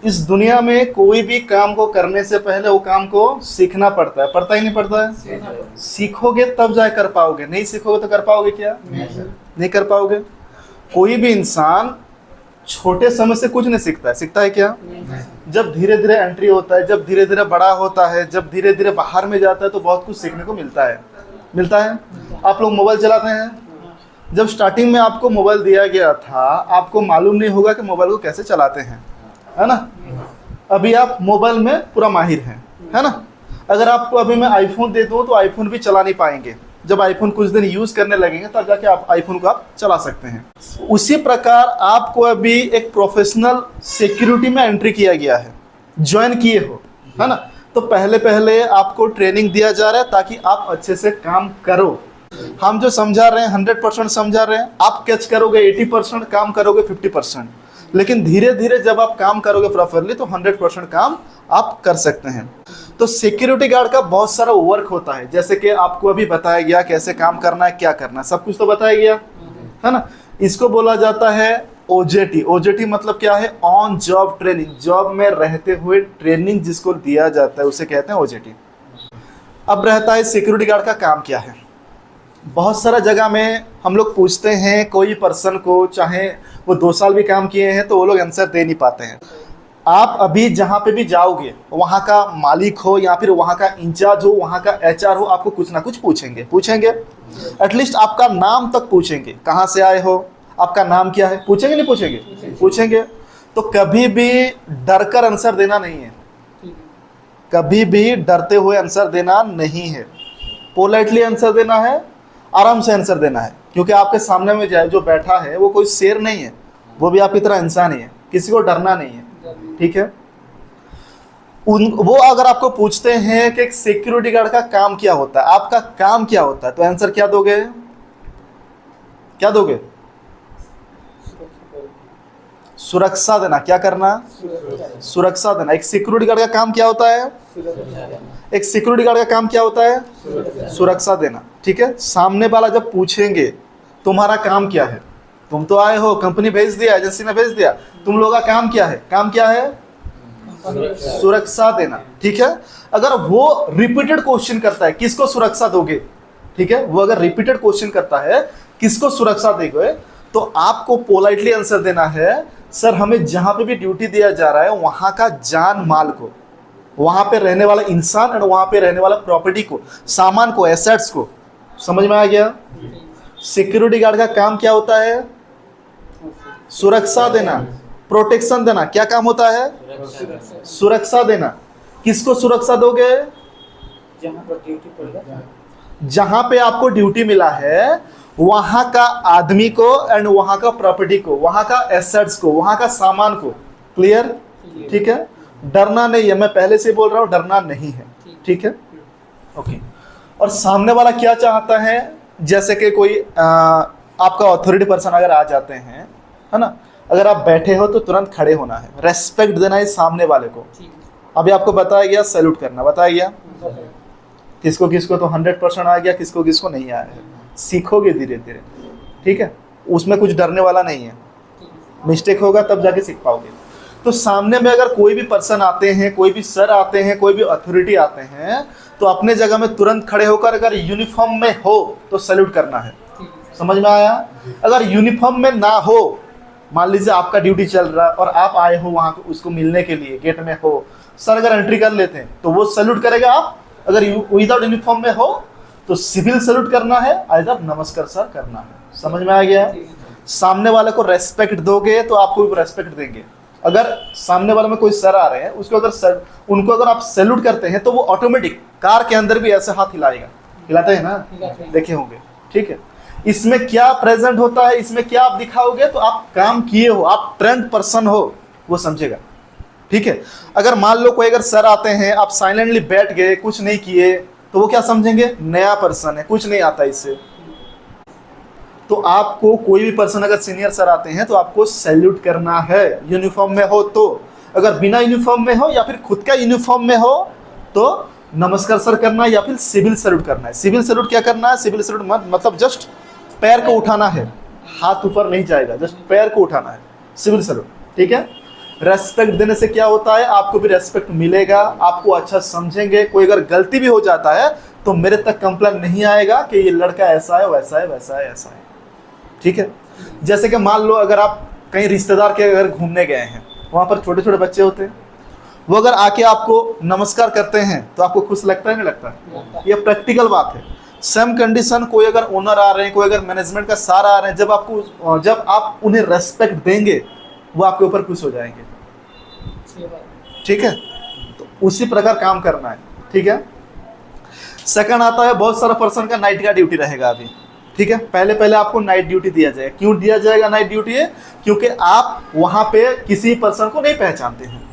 इस दुनिया में कोई भी काम को करने से पहले वो काम को सीखना पड़ता है, पड़ता ही नहीं पड़ता है? सीखोगे तब जाए कर पाओगे, नहीं सीखोगे तो कर पाओगे क्या? नहीं कर पाओगे। कोई भी इंसान छोटे समय से कुछ नहीं सीखता है, सीखता है क्या? जब धीरे धीरे एंट्री होता है, जब धीरे धीरे बड़ा होता है, जब धीरे धीरे बाहर में जाता है तो बहुत कुछ सीखने को मिलता है। मिलता है। आप लोग मोबाइल चलाते हैं, जब स्टार्टिंग में आपको मोबाइल दिया गया था आपको मालूम नहीं होगा कि मोबाइल को कैसे चलाते हैं, है ना? अभी आप मोबाइल में पूरा माहिर हैं, है ना? अगर आपको अभी मैं आईफोन दे दूं तो आईफोन भी चला नहीं पाएंगे। जब आईफोन कुछ दिन यूज करने लगेंगे तब जाके आप आईफोन को आप चला सकते हैं। उसी प्रकार आपको अभी एक प्रोफेशनल सिक्योरिटी में एंट्री किया गया है, ज्वाइन किए हो, है ना? तो पहले पहले आपको ट्रेनिंग दिया जा रहा है ताकि आप अच्छे से काम करो। हम जो समझा रहे हैं 100% समझा रहे हैं, आप कैच करोगे 80%, काम करोगे 50%, लेकिन धीरे धीरे जब आप काम करोगे प्रॉपरली तो 100% काम आप कर सकते हैं। तो सिक्योरिटी गार्ड का बहुत सारा वर्क होता है, जैसे कि आपको अभी बताया गया कैसे काम करना है, क्या करना है, सब कुछ तो बताया गया, है ना? इसको बोला जाता है ओजेटी। ओजेटी मतलब क्या है? On job training. जॉब में रहते हुए ट्रेनिंग जिसको दिया जाता है उसे कहते हैं ओजेटी। अब रहता है सिक्योरिटी गार्ड का काम क्या है। बहुत सारा जगह में हम लोग पूछते हैं कोई पर्सन को, चाहे वो 2 साल भी काम किए हैं तो वो लोग आंसर दे नहीं पाते हैं। आप अभी जहाँ पे भी जाओगे वहाँ का मालिक हो या फिर वहाँ का इंचार्ज हो, वहाँ का एचआर हो, आपको कुछ ना कुछ पूछेंगे। एटलीस्ट आपका नाम तक पूछेंगे, कहाँ से आए हो, आपका नाम क्या है, पूछेंगे नहीं पूछेंगे। तो कभी भी डर कर आंसर देना नहीं है, कभी भी डरते हुए आंसर देना नहीं है। पोलाइटली आंसर देना है, आराम से आंसर देना है, क्योंकि आपके सामने में जो बैठा है वो कोई शेर नहीं है, वो भी आपकी तरह इंसान ही है, किसी को डरना नहीं है, ठीक है? वो अगर आपको पूछते हैं कि सिक्योरिटी गार्ड का काम क्या होता है, आपका काम क्या होता है, तो आंसर क्या दोगे? क्या दोगे? सुरक्षा देना। क्या करना? सुरक्षा देना। एक सिक्योरिटी गार्ड का काम क्या होता है? एक सिक्योरिटी गार्ड का काम क्या होता है? सुरक्षा देना, ठीक है? सामने वाला जब पूछेंगे तुम्हारा काम क्या है, तुम तो आए हो, कंपनी भेज दिया, एजेंसी ने भेज दिया, तुम लोगों का काम क्या है? काम क्या है? सुरक्षा देना, ठीक है? अगर वो रिपीटेड क्वेश्चन करता है किसको सुरक्षा दोगे, ठीक है? वो अगर रिपीटेड क्वेश्चन करता है किसको सुरक्षा दोगे, तो आपको पोलाइटली आंसर देना है, सर हमें जहां पे भी ड्यूटी दिया जा रहा है वहां का जान माल को, वहां पे रहने वाला इंसान और वहां पे रहने वाला प्रॉपर्टी को, सामान को, एसेट्स को। समझ में आ गया? सिक्योरिटी गार्ड का काम क्या होता है? सुरक्षा देना, प्रोटेक्शन देना। क्या काम होता है? सुरक्षा देना। किसको सुरक्षा दोगे? जहां पे आपको ड्यूटी मिला है वहां का आदमी को एंड वहां का प्रॉपर्टी को, वहां का एसेट्स को, वहां का सामान को। क्लियर? ठीक है? डरना नहीं है, मैं पहले से बोल रहा हूं, डरना नहीं है, ठीक है? ओके। और सामने वाला क्या चाहता है, जैसे कि कोई आपका अथॉरिटी पर्सन अगर आ जाते हैं, है ना, अगर आप बैठे हो तो तुरंत खड़े होना है, रेस्पेक्ट देना है सामने वाले को। अभी आपको बताया गया सैल्यूट करना, बताया गया किसको किसको, तो 100% आ गया, किसको किसको नहीं आया है। सीखोगे धीरे धीरे, ठीक है? उसमें कुछ डरने वाला नहीं है, मिस्टेक होगा तब जाके सीख पाओगे। तो सामने में अगर कोई भी पर्सन आते हैं, कोई भी सर आते हैं, कोई भी अथॉरिटी आते हैं, तो अपने जगह में तुरंत खड़े होकर अगर यूनिफॉर्म में हो तो सैल्यूट करना है। समझ में आया? अगर यूनिफॉर्म में ना हो, मान लीजिए आपका ड्यूटी चल रहा है और आप आए हो वहां उसको मिलने के लिए, गेट में हो, सर अगर एंट्री कर लेते हैं तो वो सैल्यूट करेगा। आप अगर विदाउट यूनिफॉर्म में हो तो सिविल सैल्यूट करना है, आइदर नमस्कार सर करना है। समझ में आ गया? सामने वाले को रेस्पेक्ट दोगे तो आपको भी रेस्पेक्ट देंगे। अगर सामने वाले में कोई सर आ रहे हैं, उसको अगर उनको अगर आप सैल्यूट करते हैं तो वो ऑटोमेटिक कार के अंदर भी ऐसे हाथ हिलाएगा, हिलाते हैं ना, देखे होंगे, ठीक है? इसमें क्या प्रेजेंट होता है, इसमें क्या आप दिखाओगे, तो आप काम किए हो, आप ट्रेंड पर्सन हो, वो समझेगा, ठीक है? अगर मान लो कोई अगर सर आते हैं, आप साइलेंटली बैठ गए, कुछ नहीं किए, तो वो क्या समझेंगे? नया पर्सन है, कुछ नहीं आता इससे। तो आपको कोई भी पर्सन अगर सीनियर सर आते हैं तो आपको सैल्यूट करना है, यूनिफॉर्म में हो तो। अगर बिना यूनिफॉर्म में हो या फिर खुद का यूनिफॉर्म में हो तो नमस्कार सर करना है या फिर सिविल सैल्यूट करना है। सिविल सैल्यूट क्या करना है? सिविल सैल्यूट मतलब जस्ट पैर को उठाना है, हाथ ऊपर नहीं जाएगा, जस्ट पैर को उठाना है, सिविल सैल्यूट, ठीक है? रेस्पेक्ट देने से क्या होता है, आपको भी रेस्पेक्ट मिलेगा, आपको अच्छा समझेंगे। कोई अगर गलती भी हो जाता है तो मेरे तक कंप्लेंट नहीं आएगा कि ये लड़का ऐसा है, वैसा है, वैसा है, ऐसा है। ठीक है, जैसे कि मान लो अगर आप कहीं रिश्तेदार के अगर घूमने गए हैं, वहां पर छोटे छोटे बच्चे होते हैं, वो अगर आके आपको नमस्कार करते हैं तो आपको खुश लगता है, नहीं लगता? ये प्रैक्टिकल बात है। सेम कंडीशन, कोई अगर ओनर आ रहे हैं, कोई अगर मैनेजमेंट का सार आ रहे हैं, जब आप उन्हें रेस्पेक्ट देंगे वो आपके ऊपर खुश हो जाएंगे। ठीक है, तो उसी प्रकार काम करना है। ठीक है, सेकंड आता है, बहुत सारा पर्सन का नाइट का ड्यूटी रहेगा अभी। ठीक है, पहले आपको नाइट ड्यूटी दिया जाएगा। क्यों दिया जाएगा नाइट ड्यूटी? है क्योंकि आप वहां पे किसी पर्सन को नहीं पहचानते हैं।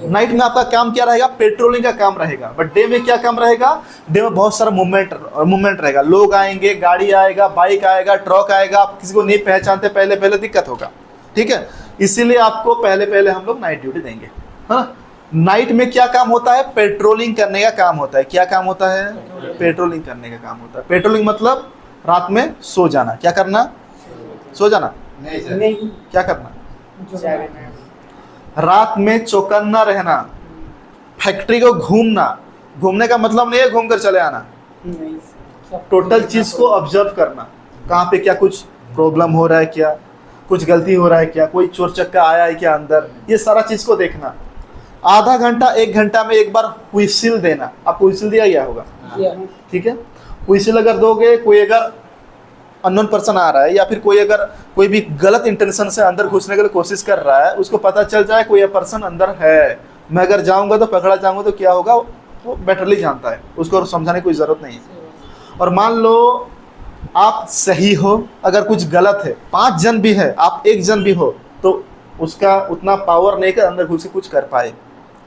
नाइट में आपका काम क्या रहेगा? पेट्रोलिंग का काम रहेगा। बट डे में क्या काम रहेगा? डे में बहुत सारा मूवमेंट रहेगा, लोग आएंगे, गाड़ी आएगा, बाइक आएगा, ट्रक आएगा, आप किसी को नहीं पहचानते, पहले दिक्कत होगा। ठीक है, इसीलिए आपको पहले हम लोग नाइट ड्यूटी देंगे। हाँ, नाइट में क्या काम होता है? पेट्रोलिंग करने का काम होता है। क्या काम होता है? पेट्रोलिंग करने का काम होता है। पेट्रोलिंग मतलब रात में सो जाना। क्या करना? सो जाना नहीं, क्या करना? रात में चौकन्ना रहना, फैक्ट्री को घूमने का मतलब नहीं है घूम कर चले आना, टोटल चीज को ऑब्जर्व करना, कहाँ पे क्या कुछ प्रॉब्लम हो रहा है, क्या कुछ गलती हो रहा है, क्या कोई चोर चक्का आया है क्या अंदर, ये सारा चीज को देखना। आधा घंटा 1 घंटा में एक बार व्हिसिल देना। आपको व्हिसिल दिया गया होगा? ठीक है, व्हिसिल अगर दोगे, कोई अगर अननोन पर्सन आ रहा है या फिर कोई भी गलत इंटेंशन से अंदर घुसने के लिए कोशिश कर रहा है, उसको पता चल जाए कोई पर्सन अंदर है, मैं अगर जाऊंगा तो पकड़ा जाऊंगा तो क्या होगा, वो बेटरली जानता है, उसको समझाने की कोई जरूरत नहीं है। और मान लो आप सही हो, अगर कुछ गलत है, 5 जन भी है, आप 1 जन भी हो, तो उसका उतना पावर नहीं कर अंदर घुस के कुछ कर पाए,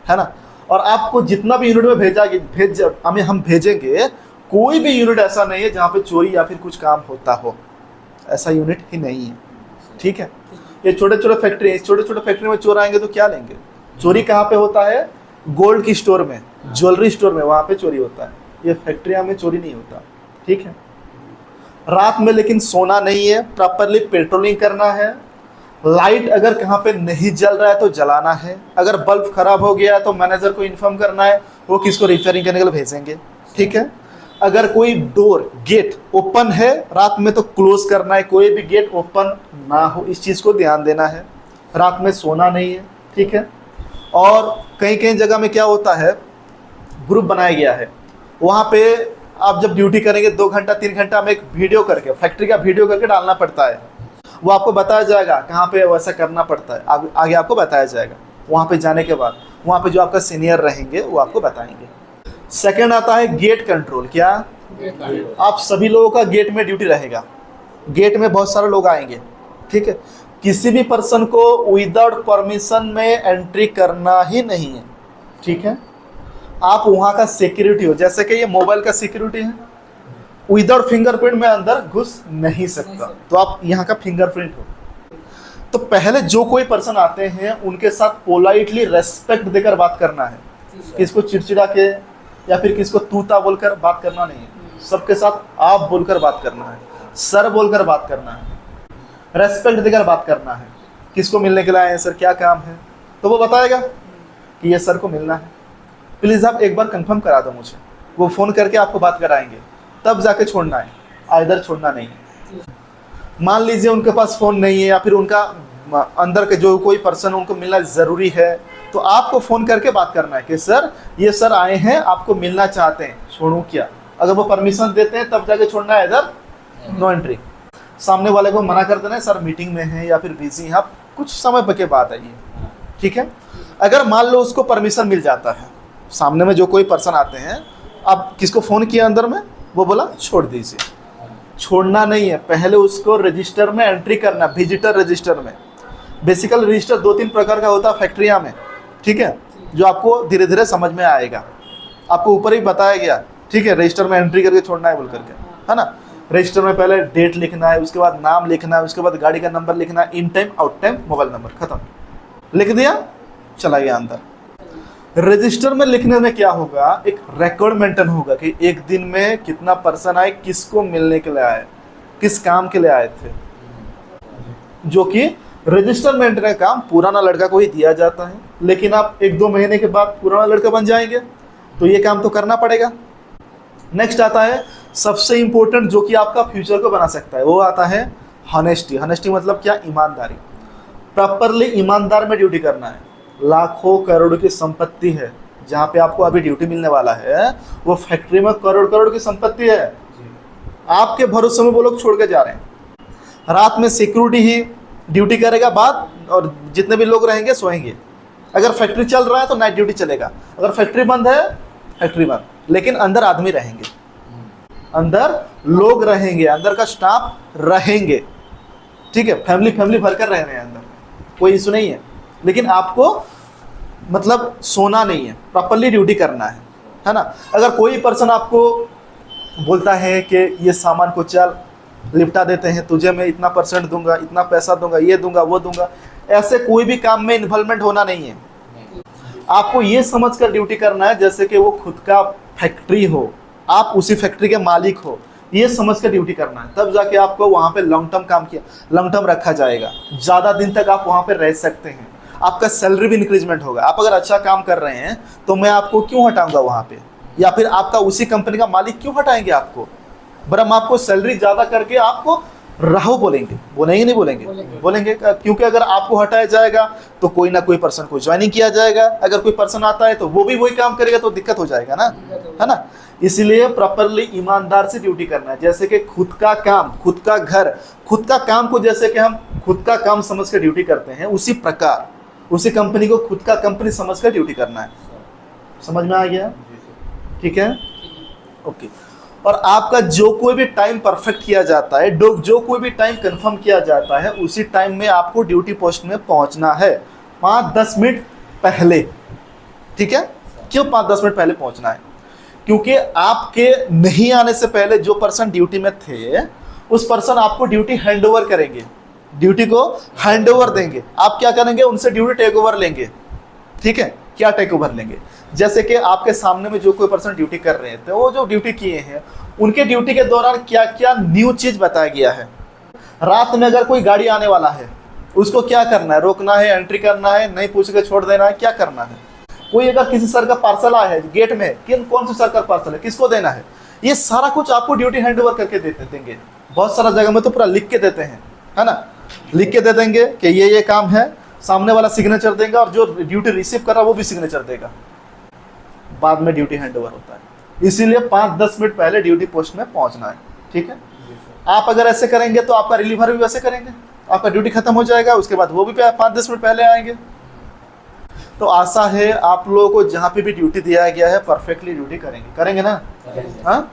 है ना। और आपको जितना भी यूनिट में हम भेजेंगे, कोई भी यूनिट ऐसा नहीं है जहाँ पे चोरी या फिर कुछ काम होता हो, ऐसा यूनिट ही नहीं है। ठीक है, ये छोटे छोटे फैक्ट्री में चोर आएंगे तो क्या लेंगे? चोरी कहाँ पे होता है? गोल्ड की स्टोर में, ज्वेलरी स्टोर में, वहाँ पे चोरी होता है। ये फैक्ट्रियाँ में चोरी नहीं होता। ठीक है, रात में लेकिन सोना नहीं है, प्रॉपरली पेट्रोलिंग करना है। लाइट अगर कहाँ पे नहीं जल रहा है तो जलाना है। अगर बल्ब खराब हो गया तो मैनेजर को इन्फॉर्म करना है, वो किसको रिपेयरिंग करने के लिए भेजेंगे। ठीक है, अगर कोई डोर गेट ओपन है रात में तो क्लोज करना है, कोई भी गेट ओपन ना हो, इस चीज़ को ध्यान देना है। रात में सोना नहीं है। ठीक है, और कई जगह में क्या होता है, ग्रुप बनाया गया है, वहाँ पे आप जब ड्यूटी करेंगे 2 घंटा 3 घंटा में एक वीडियो करके, फैक्ट्री का वीडियो करके डालना पड़ता है। वो आपको बताया जाएगा कहाँ पे वैसा करना पड़ता है, आगे आपको बताया जाएगा। वहाँ पे जाने के बाद वहाँ पे जो आपका सीनियर रहेंगे वो आपको बताएंगे। सेकंड आता है गेट कंट्रोल। क्या? आप सभी लोगों का गेट में ड्यूटी रहेगा। गेट में बहुत सारे लोग आएंगे। ठीक है, किसी भी पर्सन को विदाउट परमिशन में एंट्री करना ही नहीं है। ठीक है, आप वहाँ का सिक्योरिटी हो, जैसे कि ये मोबाइल का सिक्योरिटी है, विदाउट फिंगरप्रिंट में अंदर घुस नहीं सकता, तो आप यहाँ का फिंगरप्रिंट हो। तो पहले जो कोई पर्सन आते हैं उनके साथ पोलाइटली रेस्पेक्ट देकर बात करना है। किसको चिड़चिड़ा के या फिर किसको तूता बोलकर बात करना नहीं है, सबके साथ आप बोलकर बात करना है, सर बोलकर बात करना है, रेस्पेक्ट देकर बात करना है। किसको मिलने के लिए आए हैं सर, क्या काम है, तो वो बताएगा कि ये सर को मिलना है, प्लीज़ आप एक बार कंफर्म करा दो मुझे। वो फ़ोन करके आपको बात कराएंगे, तब जाके छोड़ना है, इधर छोड़ना नहीं है। मान लीजिए उनके पास फ़ोन नहीं है या फिर उनका अंदर के जो कोई पर्सन उनको मिलना ज़रूरी है, तो आपको फ़ोन करके बात करना है कि सर ये सर आए हैं, आपको मिलना चाहते हैं, छोड़ूं क्या। अगर वो परमिशन देते हैं तब जाके छोड़ना है, इधर नो एंट्री। सामने वाले को मना कर देना है, सर मीटिंग में है या फिर बिजी हैं, आप कुछ समय के बाद आइए। ठीक है, अगर मान लो उसको परमिशन मिल जाता है, सामने में जो कोई पर्सन आते हैं, अब किसको फ़ोन किया अंदर में, वो बोला छोड़ दीजिए। छोड़ना नहीं है, पहले उसको रजिस्टर में एंट्री करना, विजिटर रजिस्टर में। बेसिकल रजिस्टर 2-3 प्रकार का होता है फैक्ट्रिया में। ठीक है, जो आपको धीरे धीरे समझ में आएगा, आपको ऊपर ही बताया गया। ठीक है, रजिस्टर में एंट्री करके छोड़ना है बोल करके, है ना। रजिस्टर में पहले डेट लिखना है, उसके बाद नाम लिखना है, उसके बाद गाड़ी का नंबर लिखना है, in time out time mobile number, खत्म, लिख दिया, चला गया अंदर। रजिस्टर में लिखने में क्या होगा, एक रिकॉर्ड मेंटेन होगा कि एक दिन में कितना पर्सन आए, किसको मिलने के लिए आए, किस काम के लिए आए थे, जो कि रजिस्टर मेंटेन का काम पुराना लड़का को ही दिया जाता है, लेकिन आप 1-2 महीने के बाद पुराना लड़का बन जाएंगे, तो ये काम तो करना पड़ेगा। नेक्स्ट आता है सबसे इंपॉर्टेंट, जो कि आपका फ्यूचर को बना सकता है, वो आता है हॉनेस्टी। हॉनेस्टी मतलब क्या? ईमानदारी। प्रॉपरली ईमानदार में ड्यूटी करना है। लाखों करोड़ों की संपत्ति है, जहाँ पे आपको अभी ड्यूटी मिलने वाला है, वो फैक्ट्री में करोड़ करोड़ की संपत्ति है, आपके भरोसे में वो लोग छोड़ के जा रहे हैं। रात में सिक्योरिटी ही ड्यूटी करेगा, बाद और जितने भी लोग रहेंगे सोएंगे। अगर फैक्ट्री चल रहा है तो नाइट ड्यूटी चलेगा, अगर फैक्ट्री बंद है फैक्ट्री बंद, लेकिन अंदर आदमी रहेंगे, अंदर लोग रहेंगे, अंदर का स्टाफ रहेंगे, ठीक है, फैमिली भरकर रह रहे हैं अंदर, कोई इशू नहीं है। लेकिन आपको मतलब सोना नहीं है, प्रॉपरली ड्यूटी करना है ना। अगर कोई पर्सन आपको बोलता है कि ये सामान को चल लिपटा देते हैं, तुझे मैं इतना % दूंगा, इतना पैसा दूंगा, ये दूंगा, वो दूंगा, ऐसे कोई भी काम में इन्वॉल्वमेंट होना नहीं है। आपको ये समझकर ड्यूटी करना है जैसे कि वो खुद का फैक्ट्री हो, आप उसी फैक्ट्री के मालिक हो, ये समझ कर ड्यूटी करना है। तब जाके आपको वहाँ पे लॉन्ग टर्म काम किया, लॉन्ग टर्म रखा जाएगा, ज़्यादा दिन तक आप वहाँ पे रह सकते हैं, आपका सैलरी भी इंक्रीजमेंट होगा। आप अगर अच्छा काम कर रहे हैं तो मैं आपको क्यों हटाऊंगा वहाँ पे, या फिर आपका उसी कंपनी का मालिक क्यों हटाएंगे आपको, पर हम आपको सैलरी ज़्यादा करके आपको रहो बोलेंगे, बोलेंगे नहीं बोलेंगे? बोलेंगे, क्योंकि अगर आपको हटाया जाएगा तो कोई ना कोई पर्सन को ज्वाइनिंग किया जाएगा, अगर कोई पर्सन आता है तो वो भी वही काम करेगा, तो दिक्कत हो जाएगा ना, है ना। इसलिए प्रॉपरली ईमानदार से ड्यूटी करना है, जैसे कि खुद का काम, खुद का घर, खुद का काम को जैसे कि हम खुद का काम समझ कर ड्यूटी करते हैं, उसी प्रकार उसी कंपनी को खुद का कंपनी समझ कर ड्यूटी करना है। समझ में आ गया? ठीक है, ओके। और आपका जो कोई भी टाइम परफेक्ट किया जाता है, जो कोई भी टाइम कंफर्म किया जाता है, उसी टाइम में आपको ड्यूटी पोस्ट में पहुंचना है 5-10 मिनट पहले, ठीक है। क्यों 5-10 मिनट पहले पहुंचना है? क्योंकि आपके नहीं आने से पहले जो पर्सन ड्यूटी में थे, उस पर्सन आपको ड्यूटी हैंड ओवर करेंगे, ड्यूटी को हैंड ओवर देंगे। आप क्या करेंगे? उनसे ड्यूटी टेक ओवर लेंगे, ठीक है। क्या टेक ओवर लेंगे? जैसे कि आपके सामने में जो कोई पर्सन ड्यूटी कर रहे थे, वो जो ड्यूटी किए हैं, उनके ड्यूटी के दौरान क्या क्या न्यू चीज बताया गया है। रात में अगर कोई गाड़ी आने वाला है, उसको क्या करना है? रोकना है, एंट्री करना है, नहीं पूछ के छोड़ देना है, क्या करना है? कोई अगर किसी सर का पार्सल आया है गेट में, कौन सा सर का पार्सल है, किसको देना है, ये सारा कुछ आपको ड्यूटी हैंड ओवर करके देंगे। बहुत सारा जगह में तो पूरा लिख के देते हैं, है ना, लिख के दे देंगे कि ये काम है, सामने वाला सिग्नेचर देगा और जो ड्यूटी रिसीव कर रहा है वो भी सिग्नेचर देगा, बाद में ड्यूटी हैंड ओवर होता है। इसीलिए 5-10 मिनट पहले ड्यूटी पोस्ट में पहुंचना है, ठीक है। आप अगर ऐसे करेंगे तो आपका रिलीवर भी वैसे करेंगे, आपका ड्यूटी खत्म हो जाएगा, उसके बाद वो भी 5-10 मिनट पहले आएंगे। तो आशा है आप लोगों को जहाँ पे भी ड्यूटी दिया गया है परफेक्टली ड्यूटी करेंगे ना, हाँ।